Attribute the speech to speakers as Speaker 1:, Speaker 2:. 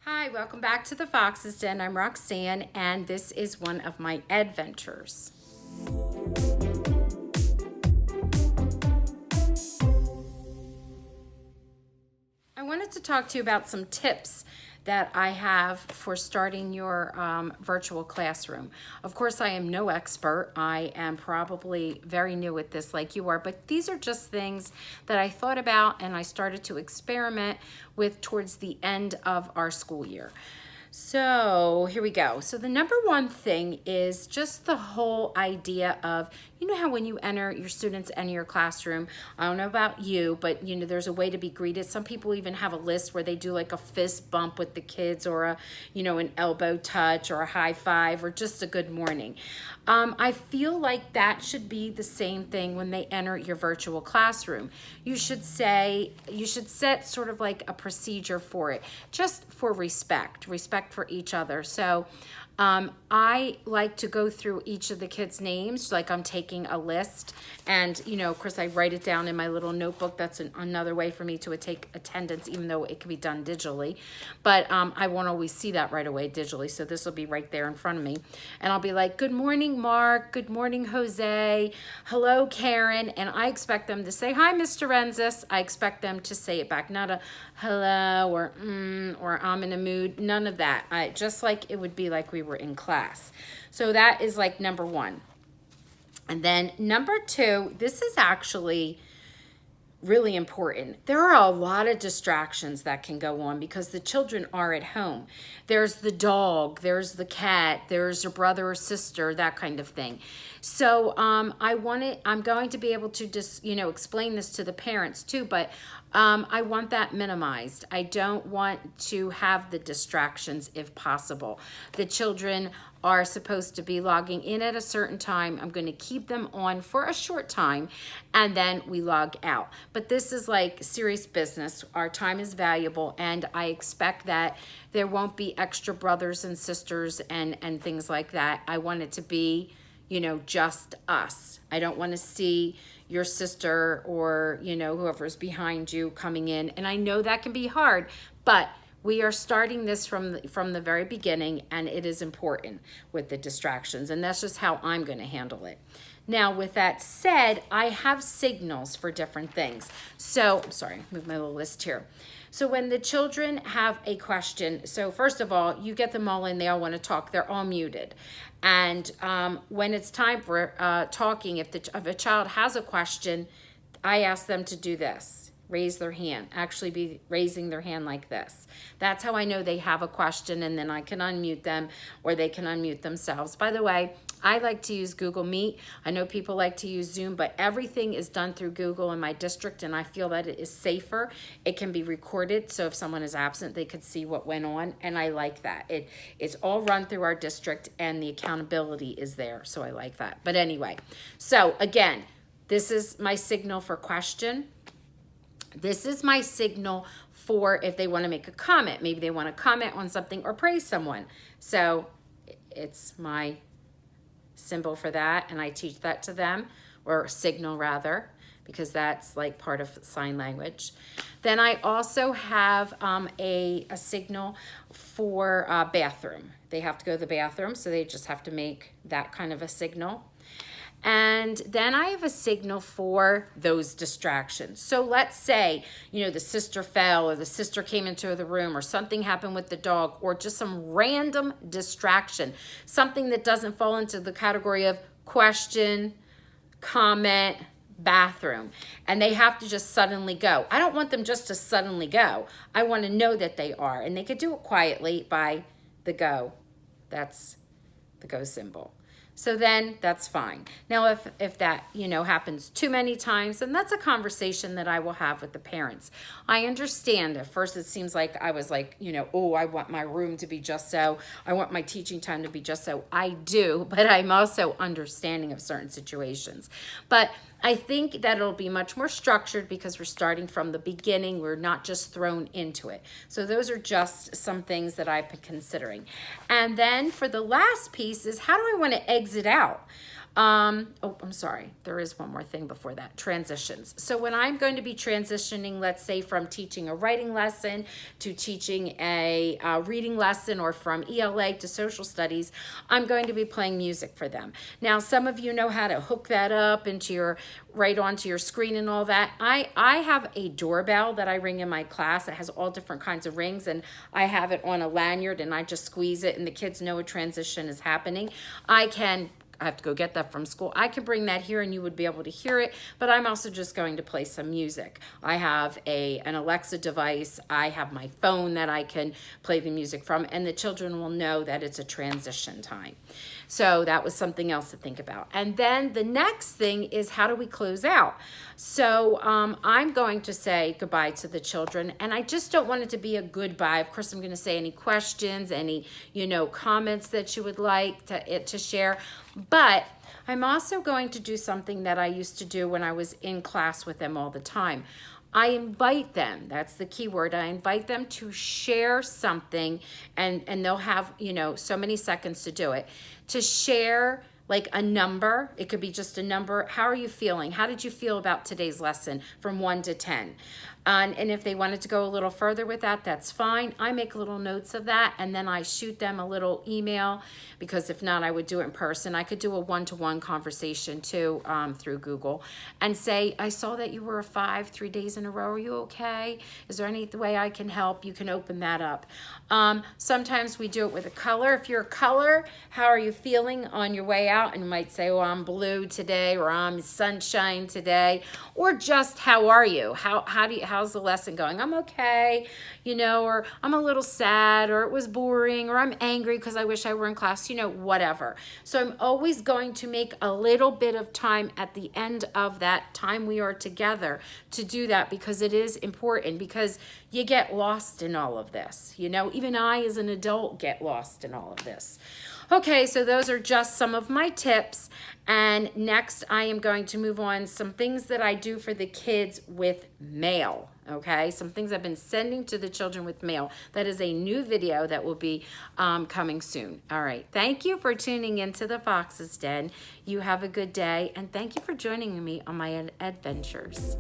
Speaker 1: Hi, welcome back to the Fox's Den. I'm Roxanne, and this is one of my EDventures. I wanted to talk to you about some tips that I have for starting your virtual classroom. Of course, I am no expert. I am probably very new at this like you are, but these are just things that I thought about and I started to experiment with towards the end of our school year. So here we go. So the number one thing is just the whole idea of, you know how when you enter, your students enter your classroom, I don't know about you, but you know, there's a way to be greeted. Some people even have a list where they do like a fist bump with the kids or an elbow touch or a high five or just a good morning. I feel like that should be the same thing when they enter your virtual classroom. You should set sort of like a procedure for it, just for respect for each other. So I like to go through each of the kids' names, like I'm taking a list, and of course I write it down in my little notebook. That's another way for me to take attendance, even though it can be done digitally, but I won't always see that right away digitally, so this will be right there in front of me, and I'll be like, good morning Mark, good morning Jose, hello Karen, and I expect them to say, hi Mr. DeRenzis. I expect them to say it back, not a hello or I'm in a mood, none of that. Just like it would be like we were in class. So that is like number one. And then number two, this is actually really important. There are a lot of distractions that can go on because the children are at home. There's the dog, there's the cat, there's your brother or sister, that kind of thing. So I'm going to be able to just, explain this to the parents too, but I want that minimized. I don't want to have the distractions if possible. The children are supposed to be logging in at a certain time. I'm going to keep them on for a short time and then we log out. But this is like serious business. Our time is valuable and I expect that there won't be extra brothers and sisters and things like that. I want it to be, just us. I don't want to see your sister or, whoever's behind you coming in. And I know that can be hard, but we are starting this from the very beginning, and it is important with the distractions, and that's just how I'm going to handle it. Now, with that said, I have signals for different things. So, sorry, move my little list here. So when the children have a question, so first of all, you get them all in, they all want to talk, they're all muted. And when it's time for talking, if a child has a question, I ask them to do this. Raise their hand, actually be raising their hand like this. That's how I know they have a question, and then I can unmute them or they can unmute themselves. By the way, I like to use Google Meet. I know people like to use Zoom, but everything is done through Google in my district, and I feel that it is safer. It can be recorded, so if someone is absent, they could see what went on, and I like that. It's all run through our district, and the accountability is there, so I like that. But anyway, so again, this is my signal for question. This is my signal for if they want to make a comment. Maybe they want to comment on something or praise someone. So it's my symbol for that, and I teach that to them, or signal rather, because that's like part of sign language. Then I also have a signal for bathroom. They have to go to the bathroom, so they just have to make that kind of a signal. And then I have a signal for those distractions. So let's say, the sister fell or the sister came into the room or something happened with the dog or just some random distraction, something that doesn't fall into the category of question, comment, bathroom, and they have to just suddenly go. I don't want them just to suddenly go. I want to know that they are, and they could do it quietly by the go. That's the go symbol. So then that's fine. Now, if that, happens too many times, then that's a conversation that I will have with the parents. I understand at first it seems like I was like, oh, I want my room to be just so. I want my teaching time to be just so. I do, but I'm also understanding of certain situations. But I think that it'll be much more structured because we're starting from the beginning. We're not just thrown into it. So those are just some things that I've been considering. And then for the last piece is, how do I want to exit out? Oh, I'm sorry. There is one more thing before that. Transitions. So when I'm going to be transitioning, let's say from teaching a writing lesson to teaching a reading lesson, or from ELA to social studies, I'm going to be playing music for them. Now, some of you know how to hook that up into your, right onto your screen and all that. I have a doorbell that I ring in my class. It has all different kinds of rings, and I have it on a lanyard, and I just squeeze it and the kids know a transition is happening. I have to go get that from school. I could bring that here and you would be able to hear it, but I'm also just going to play some music. I have an Alexa device. I have my phone that I can play the music from, and the children will know that it's a transition time. So that was something else to think about. And then the next thing is, how do we close out? So I'm going to say goodbye to the children, and I just don't want it to be a goodbye. Of course, I'm going to say any questions, any, comments that you would like to share. But I'm also going to do something that I used to do when I was in class with them all the time. I invite them, that's the key word, I invite them to share something, and they'll have, so many seconds to do it, to share like a number. It could be just a number. How are you feeling? How did you feel about today's lesson from 1 to 10? And if they wanted to go a little further with that, that's fine. I make little notes of that, and then I shoot them a little email, because if not, I would do it in person. I could do a one-to-one conversation too, through Google, and say, I saw that you were a 5 3 days in a row. Are you okay? Is there any way I can help? You can open that up. Sometimes we do it with a color. If you're a color, how are you feeling on your way out? And you might say, oh, I'm blue today, or I'm sunshine today, or just how are you? How's the lesson going? I'm okay, or I'm a little sad, or it was boring, or I'm angry because I wish I were in class, whatever. So I'm always going to make a little bit of time at the end of that time we are together to do that, because it is important, because you get lost in all of this. Even I as an adult get lost in all of this. Okay, so those are just some of my tips. And next I am going to move on some things that I do for the kids with mail. Okay, some things I've been sending to the children with mail. That is a new video that will be coming soon. All right, thank you for tuning into the Fox's Den. You have a good day, and thank you for joining me on my adventures.